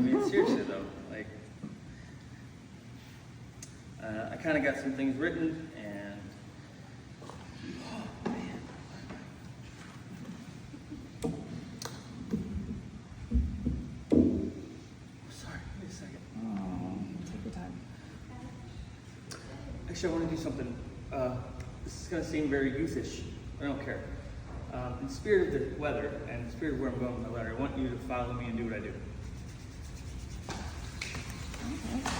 mean, seriously though, like, I kind of got some things written, and oh man, sorry, wait a second. Take your time. Actually, I want to do something. This is going to seem very youthish. I don't care. In the spirit of the weather and the spirit of where I'm going with my letter, I want you to follow me and do what I do. Okay.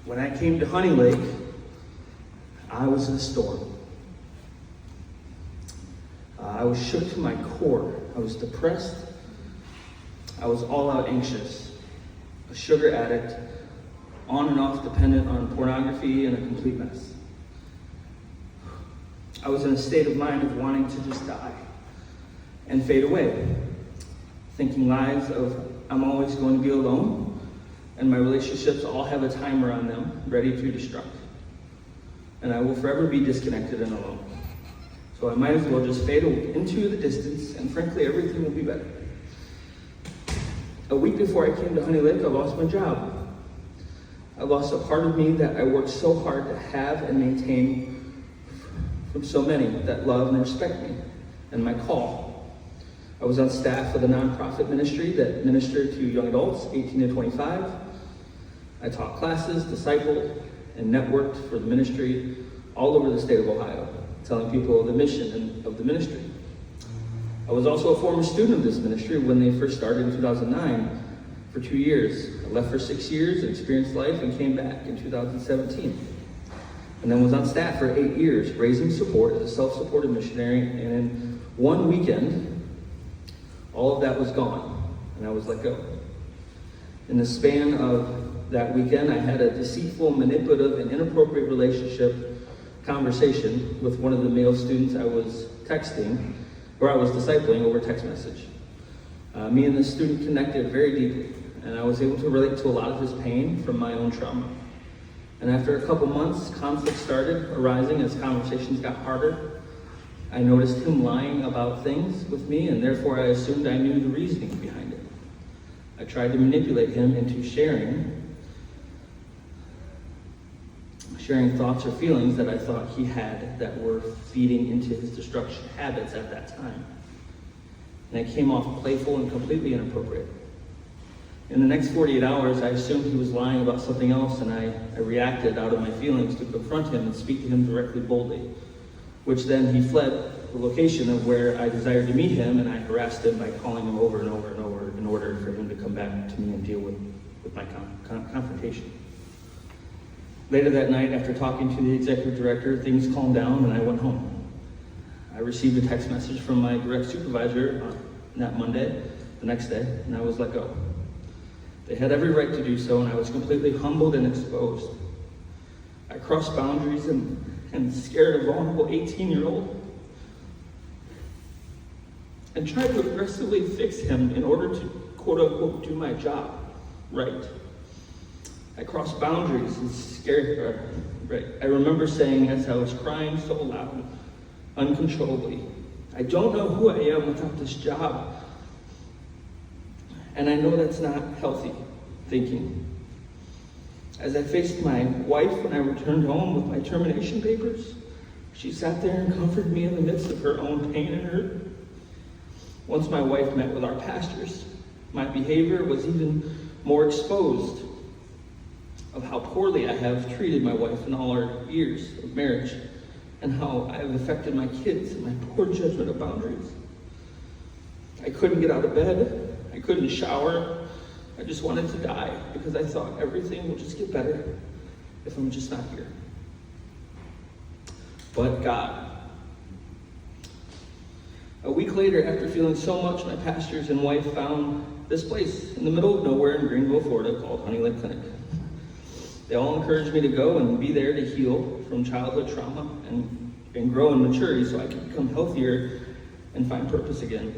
When I came to Honey Lake, I was in a storm. I was shook to my core. I was depressed. I was all out anxious. A sugar addict, on and off dependent on pornography, and a complete mess. I was in a state of mind of wanting to just die and fade away, thinking lies of I'm always going to be alone, and my relationships all have a timer on them, ready to destruct. And I will forever be disconnected and alone. So I might as well just fade into the distance, and frankly, everything will be better. A week before I came to Honey Lake, I lost my job. I lost a part of me that I worked so hard to have and maintain from so many that love and respect me, and my call. I was on staff of a nonprofit ministry that ministered to young adults, 18 to 25. I taught classes, discipled, and networked for the ministry all over the state of Ohio, telling people the mission of the ministry. I was also a former student of this ministry when they first started in 2009 for 2 years. I left for 6 years, experienced life, and came back in 2017. And then was on staff for 8 years, raising support as a self-supported missionary, and in one weekend, all of that was gone, and I was let go. In the span of that weekend, I had a deceitful, manipulative, and inappropriate conversation with one of the male students I was texting, or I was discipling over text message. Me and this student connected very deeply, and I was able to relate to a lot of his pain from my own trauma. And after a couple months, conflict started arising as conversations got harder. I noticed him lying about things with me, and therefore I assumed I knew the reasoning behind it. I tried to manipulate him into sharing thoughts or feelings that I thought he had that were feeding into his destruction habits at that time. And it came off playful and completely inappropriate. In the next 48 hours, I assumed he was lying about something else, and I reacted out of my feelings to confront him and speak to him directly, boldly, which then he fled the location of where I desired to meet him, and I harassed him by calling him over and over and over in order for him to come back to me and deal with my confrontation. Later that night, after talking to the executive director, things calmed down and I went home. I received a text message from my direct supervisor on that Monday, the next day, and I was let go. They had every right to do so, and I was completely humbled and exposed. I crossed boundaries and scared a vulnerable 18-year-old and tried to aggressively fix him in order to, quote-unquote, do my job right. I crossed boundaries and scared her. Right. I remember saying as I was crying so loud, uncontrollably, I don't know who I am without this job. And I know that's not healthy thinking. As I faced my wife when I returned home with my termination papers, she sat there and comforted me in the midst of her own pain and hurt. Once my wife met with our pastors, my behavior was even more exposed of how poorly I have treated my wife in all our years of marriage, and how I have affected my kids and my poor judgment of boundaries. I couldn't get out of bed. I couldn't shower. I just wanted to die because I thought everything will just get better if I'm just not here. But God. A week later, after feeling so much, my pastors and wife found this place in the middle of nowhere in Greenville, Florida, called Honey Lake Clinic. They all encouraged me to go and be there to heal from childhood trauma and grow in maturity so I could become healthier and find purpose again.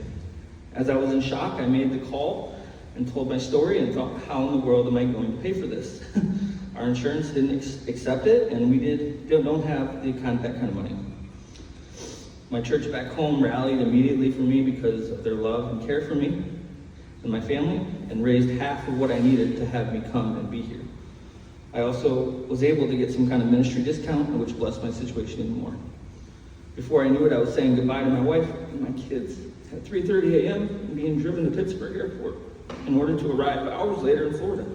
As I was in shock, I made the call and told my story and thought, how in the world am I going to pay for this? Our insurance didn't accept it, and we don't have that kind of money. My church back home rallied immediately for me because of their love and care for me and my family, and raised half of what I needed to have me come and be here. I also was able to get some kind of ministry discount, which blessed my situation even more. Before I knew it, I was saying goodbye to my wife and my kids at 3:30 a.m. and being driven to Pittsburgh Airport in order to arrive hours later in Florida.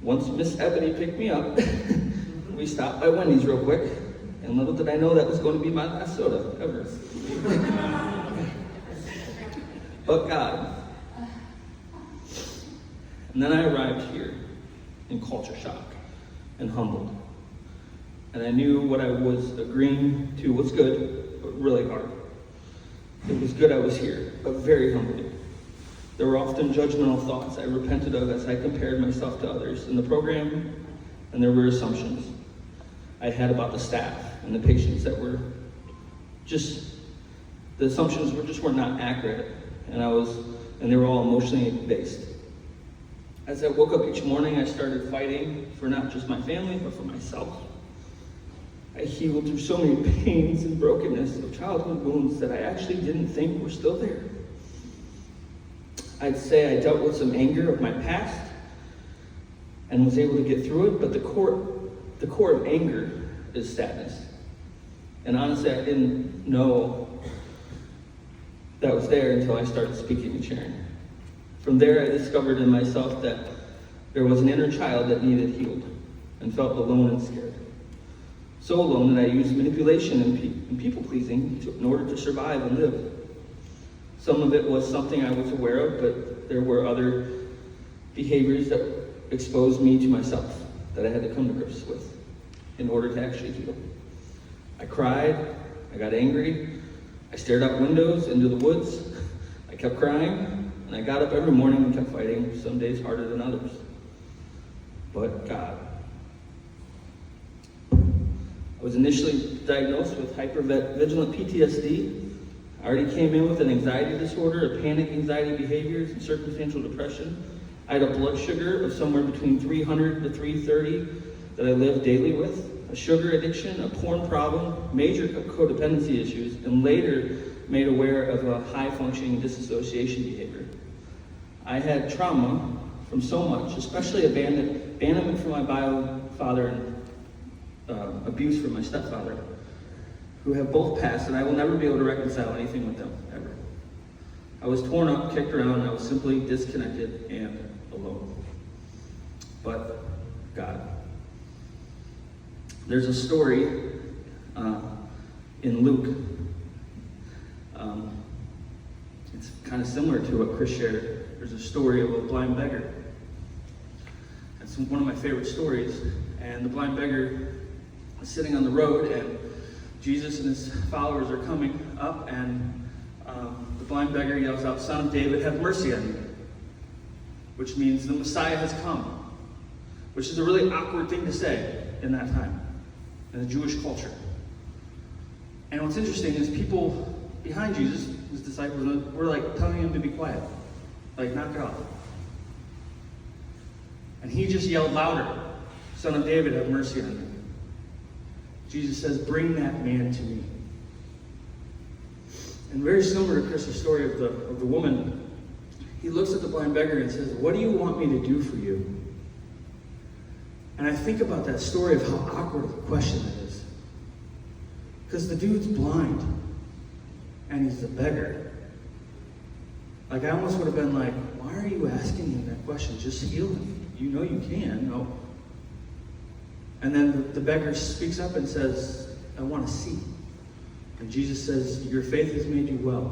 Once Miss Ebony picked me up, we stopped by Wendy's real quick, and little did I know that was going to be my last soda ever. But God. And then I arrived here in culture shock and humbled. And I knew what I was agreeing to was good, but really hard. It was good I was here, but very humbling. There were often judgmental thoughts I repented of as I compared myself to others in the program, and there were assumptions I had about the staff and the patients that were the assumptions were not accurate, and they were all emotionally based. As I woke up each morning, I started fighting for not just my family, but for myself. I healed through so many pains and brokenness of childhood wounds that I actually didn't think were still there. I'd say I dealt with some anger of my past and was able to get through it, but the core of anger is sadness. And honestly, I didn't know that was there until I started speaking and sharing. From there, I discovered in myself that there was an inner child that needed healed and felt alone and scared. So alone that I used manipulation and people-pleasing in order to survive and live. Some of it was something I was aware of, but there were other behaviors that exposed me to myself that I had to come to grips with in order to actually heal. I cried, I got angry, I stared out windows into the woods, I kept crying, and I got up every morning and kept fighting, some days harder than others. But God. I was initially diagnosed with hypervigilant PTSD. I already came in with an anxiety disorder, a panic anxiety behaviors, and circumstantial depression. I had a blood sugar of somewhere between 300 to 330 that I lived daily with, a sugar addiction, a porn problem, major codependency issues, and later made aware of a high-functioning disassociation behavior. I had trauma from so much, especially abandonment from my bio father and abuse from my stepfather, who have both passed, and I will never be able to reconcile anything with them, ever. I was torn up, kicked around, and I was simply disconnected and alone. But God. There's a story in Luke. It's kind of similar to what Chris shared. There's a story of a blind beggar. It's one of my favorite stories. And the blind beggar is sitting on the road, and Jesus and his followers are coming up, and the blind beggar yells out, "Son of David, have mercy on me," which means the Messiah has come, which is a really awkward thing to say in that time, in the Jewish culture. And what's interesting is people behind Jesus, his disciples, were like telling him to be quiet, like knock it off. And he just yelled louder, "Son of David, have mercy on me." Jesus says, "Bring that man to me." And very similar to Chris's story of the woman, he looks at the blind beggar and says, "What do you want me to do for you?" And I think about that story of how awkward of a question it is. Because the dude's blind, and he's a beggar. Like, I almost would have been like, why are you asking him that question? Just heal him. You know you can. No. And then the beggar speaks up and says, "I want to see." And Jesus says, "Your faith has made you well."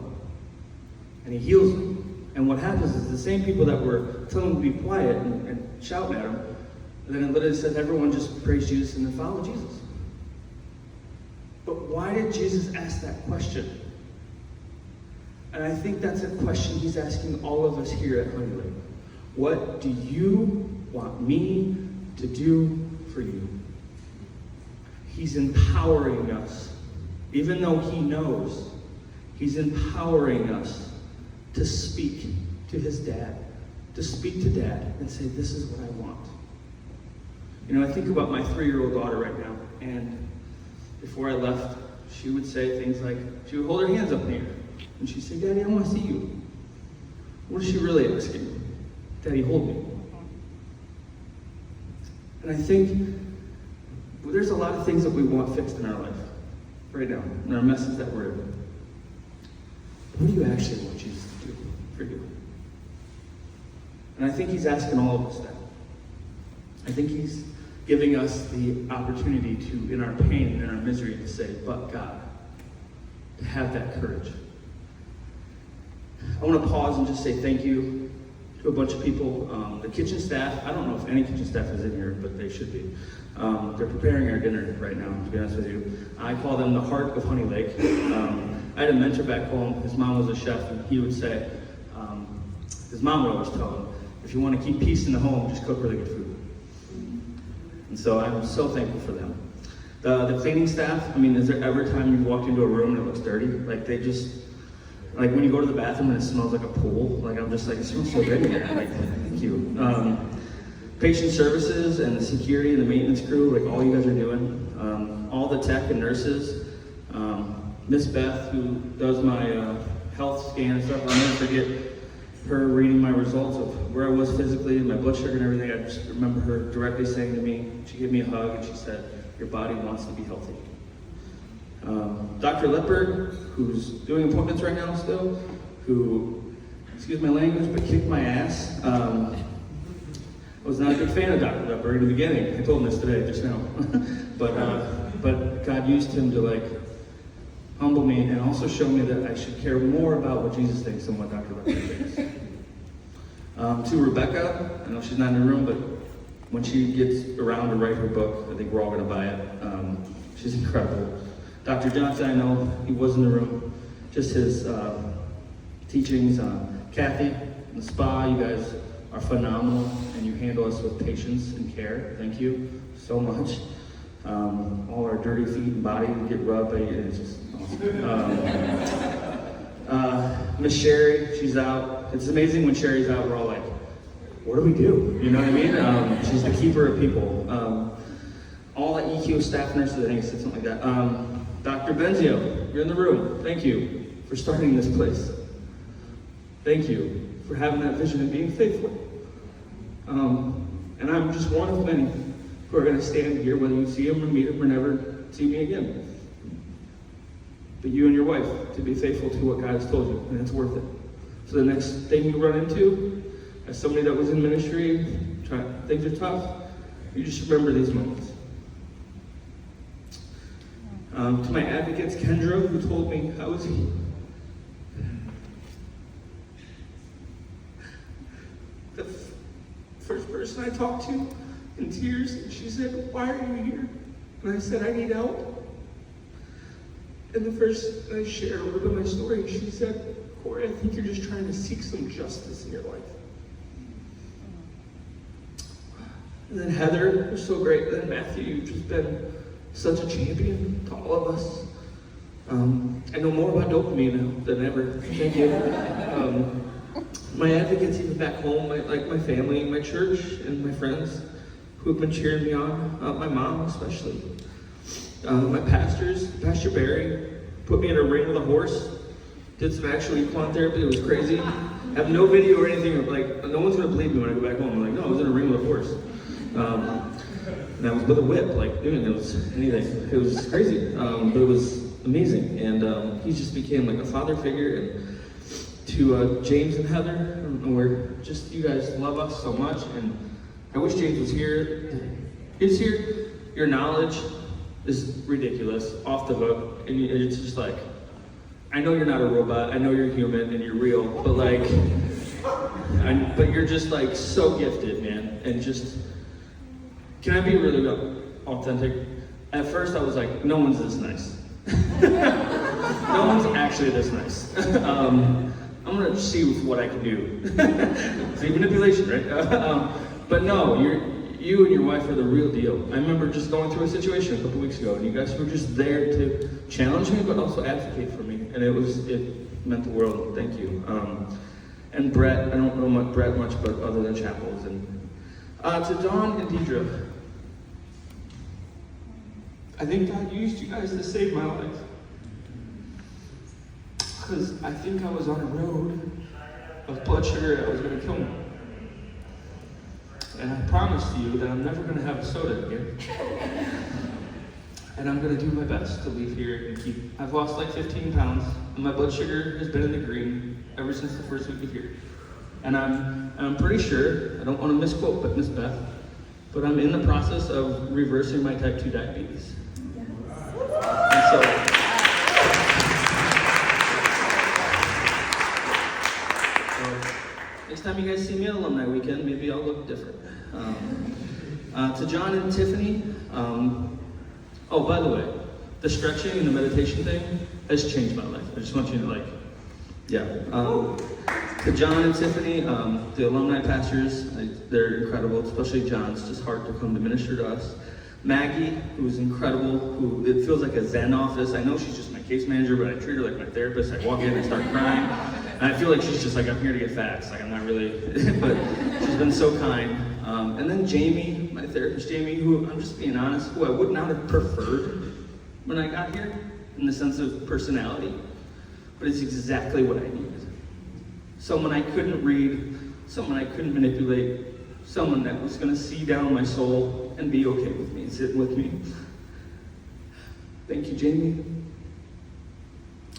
And he heals him. And what happens is the same people that were telling him to be quiet and shouting at him, then it literally says everyone just praise Jesus and then follow Jesus. But why did Jesus ask that question? And I think that's a question he's asking all of us here at Honey Lake. What do you want me to do for you? He's empowering us. Even though he knows, he's empowering us to speak to his dad, to speak to dad and say, this is what I want. You know, I think about my 3-year-old daughter right now, and before I left, she would say things like, she would hold her hands up in the air, and she'd say, Daddy, I want to see you. What is she really asking? Daddy, hold me. And I think there's a lot of things that we want fixed in our life right now, in our messes that we're in. What do you actually want Jesus to do for you? And I think he's asking all of us that. I think he's giving us the opportunity to, in our pain and in our misery, to say, but God, to have that courage. I want to pause and just say thank you to a bunch of people. The kitchen staff, I don't know if any kitchen staff is in here, but they should be. They're preparing our dinner right now, to be honest with you. I call them the heart of Honey Lake. I had a mentor back home. His mom was a chef, and he would say, his mom would always tell him, if you want to keep peace in the home, just cook really good food. And so I'm so thankful for them. The cleaning staff, I mean, is there ever a time you've walked into a room and it looks dirty? Like they just, like when you go to the bathroom and it smells like a pool, like I'm just like, it smells so good in here. Like, thank you. Patient services and the security and the maintenance crew, like all you guys are doing. All the tech and nurses. Miss Beth, who does my health scan and stuff, I'll never forget her reading my results of where I was physically, my blood sugar and everything. I just remember her directly saying to me, she gave me a hug and she said, your body wants to be healthy. Dr. Lepper, who's doing appointments right now still, who, excuse my language, but kicked my ass. I was not a big fan of Dr. Lepper in the beginning. I told him this today, just now. But God used him to like humble me and also show me that I should care more about what Jesus thinks than what Dr. Lepper thinks. To Rebecca, I know she's not in the room, but when she gets around to write her book, I think we're all going to buy it. She's incredible. Dr. Johnson, I know he was in the room. Just his teachings. Kathy, the spa, you guys are phenomenal, and you handle us with patience and care. Thank you so much. All our dirty feet and body get rubbed, and it's just awesome. Miss Sherry, she's out. It's amazing when Sherry's out, we're all like, what do we do? You know what I mean? She's the keeper of people. All the EQ staff nurses, I think it said something like that. Dr. Benzio, you're in the room. Thank you for starting this place. Thank you for having that vision and being faithful. And I'm just one of many who are going to stand here, whether you see him or meet him or never see me again. But you and your wife, to be faithful to what God has told you, and it's worth it. So the next thing you run into, as somebody that was in ministry, things are tough, you just remember these moments. To my advocates, Kendra, who told me, how is he? The first person I talked to in tears, and she said, why are you here? And I said, I need help. And the first I shared a little bit of my story, she said, Corey, I think you're just trying to seek some justice in your life. And then Heather was so great. And then Matthew, you've just been such a champion to all of us. I know more about dopamine now than ever. Thank you. My advocates even back home, my family, my church, and my friends who have been cheering me on. My mom especially. My pastors, Pastor Barry, put me in a ring with a horse. Did some actual equine therapy. It was crazy. I have no video or anything. Like, no one's gonna believe me when I go back home. I'm like, no, I was in a ring with a horse. And I was with a whip, like doing it was anything. It was crazy, but it was amazing. And he just became like a father figure. And to James and Heather, we're just, you guys love us so much. And I wish James was here. He's here. Your knowledge is ridiculous, off the hook. And it's just like, I know you're not a robot, I know you're human and you're real, but like, but you're just like so gifted, man. And just, can I be really authentic? At first I was like, no one's this nice. No one's actually this nice. I'm gonna see what I can do. See, manipulation, right? But no, you and your wife are the real deal. I remember just going through a situation a couple weeks ago, and you guys were just there to challenge me, but also advocate for me, and it meant the world. Thank you. And Brett, I don't know Brett much, but other than chapels. And to Dawn and Deidre, I think God used you guys to save my life. Because I think I was on a road of blood sugar that was going to kill me. And I promised you that I'm never going to have a soda again. And I'm going to do my best to leave here and keep. I've lost like 15 pounds, and my blood sugar has been in the green ever since the first week of here. And I'm pretty sure, I don't want to misquote but Miss Beth, but I'm in the process of reversing my type 2 diabetes. And so, next time you guys see me at alumni weekend, maybe I'll look different. To John and Tiffany, oh, by the way, the stretching and the meditation thing has changed my life. I just want you to to John and Tiffany, the alumni pastors, they're incredible, especially John. It's just hard to come to minister to us. Maggie, who's incredible, who it feels like a Zen office. I know she's just my case manager, but I treat her like my therapist. I walk in and start crying. And I feel like she's just like, I'm here to get facts. Like, I'm not really, but she's been so kind. And then Jamie, my therapist Jamie, who, I'm just being honest, who I would not have preferred when I got here, in the sense of personality, but it's exactly what I needed. Someone I couldn't read, someone I couldn't manipulate, someone that was going to see down my soul and be okay with me, sit with me. Thank you, Jamie.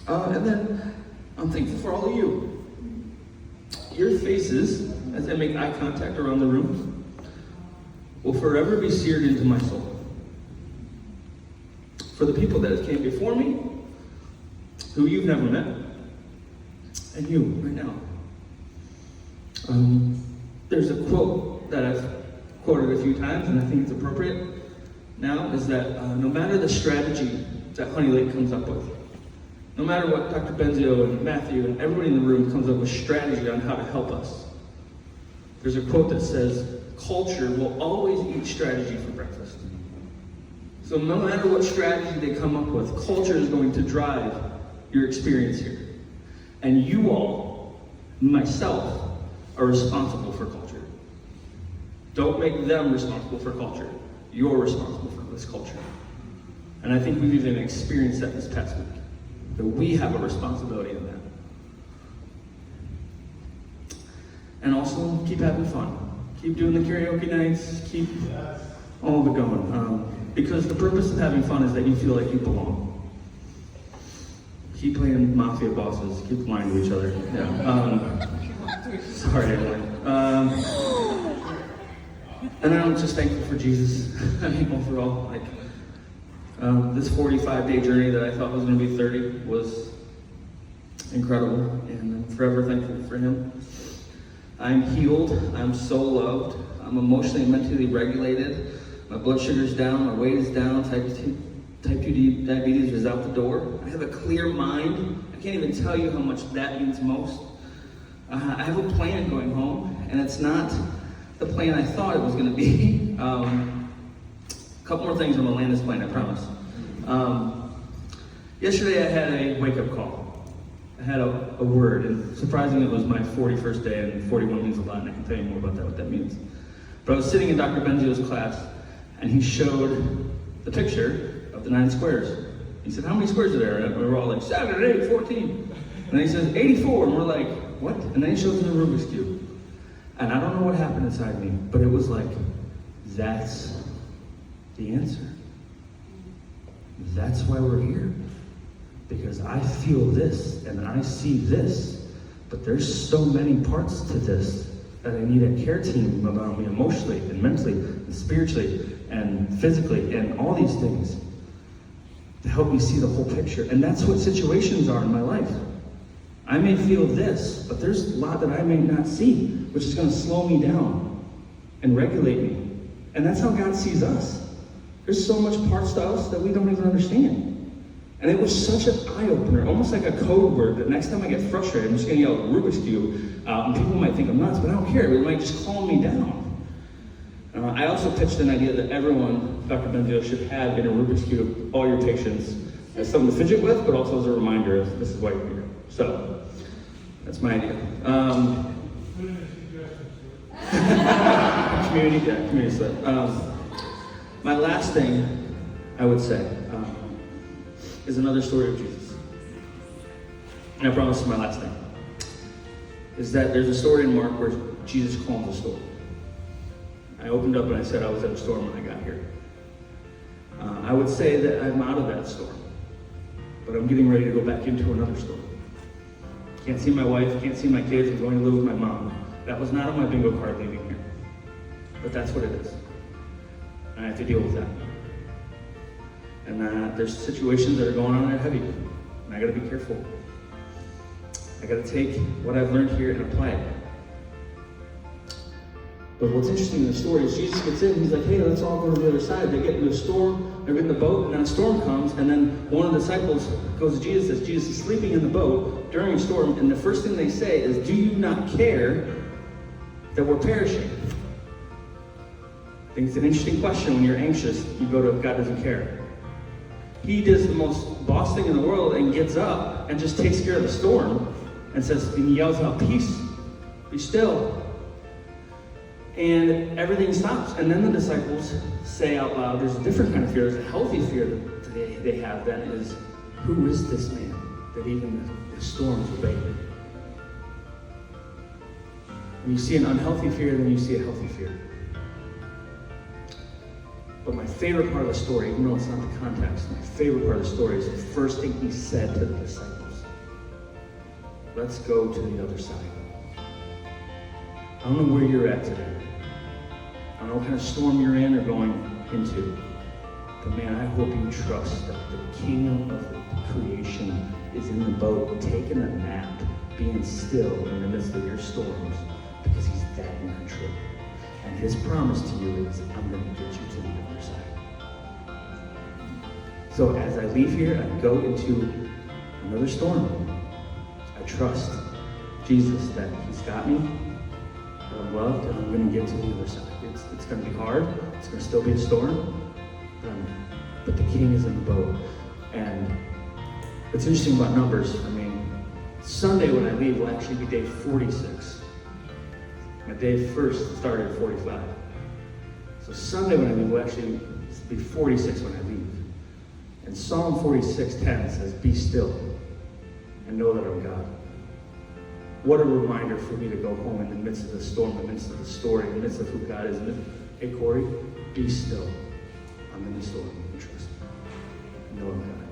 And then I'm thankful for all of you. Your faces, as I make eye contact around the room, will forever be seared into my soul. For the people that came before me, who you've never met, and you right now. There's a quote that I've quoted a few times, and I think it's appropriate now, is that no matter the strategy that Honey Lake comes up with, no matter what Dr. Benzio and Matthew and everybody in the room comes up with strategy on how to help us, there's a quote that says, culture will always eat strategy for breakfast. So no matter what strategy they come up with, culture is going to drive your experience here. And you all, myself, are responsible for culture. Don't make them responsible for culture. You're responsible for this culture. And I think we've even experienced that this past week, that we have a responsibility in that. And also, keep having fun. Keep doing the karaoke nights, keep all of it going. Because the purpose of having fun is that you feel like you belong. Keep playing mafia bosses, keep lying to each other. Yeah. Sorry, everyone. And I'm just thankful for Jesus. I mean, overall, this 45-day journey that I thought was going to be 30 was incredible, and I'm forever thankful for him. I'm healed. I'm so loved. I'm emotionally and mentally regulated. My blood sugar's down. My weight is down. Type 2 diabetes is out the door. I have a clear mind. I can't even tell you how much that means most. I have a plan going home, and it's not the plan I thought it was going to be. A couple more things, I'm going to land this plane, I promise. Yesterday I had a wake-up call. I had a word, and surprisingly it was my 41st day, and 41 means a lot, and I can tell you more about that, what that means. But I was sitting in Dr. Benzio's class, and he showed the picture of the 9 squares. He said, how many squares are there? And we were all like, 7, 8, 14. And then he says, 84, and we're like, what? And then he shows me the Rubik's Cube. And I don't know what happened inside me, but it was like, that's the answer. That's why we're here. Because I feel this, and I see this, but there's so many parts to this that I need a care team about me emotionally and mentally and spiritually and physically and all these things to help me see the whole picture. And that's what situations are in my life. I may feel this, but there's a lot that I may not see, which is going to slow me down and regulate me. And that's how God sees us. There's so much parts to us that we don't even understand. And it was such an eye-opener, almost like a code word, that next time I get frustrated, I'm just going to yell Rubik's Cube. And people might think I'm nuts, but I don't care. It might just calm me down. I also pitched an idea that everyone, Dr. Benzio, should have in a Rubik's Cube all your patients as something to fidget with, but also as a reminder of this is why you're here. So, that's my idea. Community slip. My last thing I would say is another story of Jesus. And I promise it's my last thing. Is that there's a story in Mark where Jesus calms a storm. I opened up and I said I was at a storm when I got here. I would say that I'm out of that storm, but I'm getting ready to go back into another storm. Can't see my wife, can't see my kids, I'm going to live with my mom. That was not on my bingo card leaving here, but that's what it is. And I have to deal with that. And there's situations that are going on that are heavy, and I gotta be careful. I gotta take what I've learned here and apply it. But what's interesting in the story is Jesus gets in, he's like, hey, let's all go to the other side. They get into a storm, they're in the boat, and then a storm comes, and then one of the disciples goes to Jesus, says, Jesus is sleeping in the boat during a storm, and the first thing they say is, do you not care that we're perishing? I think it's an interesting question when you're anxious, you go to, God doesn't care. He does the most boss thing in the world and gets up and just takes care of the storm and says, and he yells out, peace, be still. And everything stops. And then the disciples say out loud, there's a different kind of fear. There's a healthy fear that they have that is, who is this man that even the storms obey him? When you see an unhealthy fear, then you see a healthy fear. But my favorite part of the story, even though it's not the context, my favorite part of the story is the first thing he said to the disciples. Let's go to the other side. I don't know where you're at today. I don't know what kind of storm you're in or going into. But man, I hope you trust that the King of creation is in the boat, taking a nap, being still in the midst of your storms, because he's that in control. And his promise to you is, I'm going to get you to the other side. So as I leave here, I go into another storm. I trust Jesus that he's got me, that I'm loved, and I'm going to get to the other side. It's going to be hard. It's going to still be a storm. But the King is in the boat. And what's interesting about numbers, I mean, Sunday when I leave will actually be day 46. My day first started at 45. So Sunday when I leave will actually be 46 when I leave. And Psalm 46:10 says, be still and know that I'm God. What a reminder for me to go home in the midst of the storm, in the midst of the story, in the midst of who God is. Hey, Corey, be still. I'm in the storm. And trust me. Know I'm God.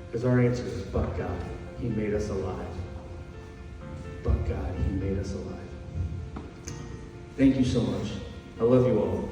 Because our answer is, but God, he made us alive. But God, he made us alive. Thank you so much. I love you all.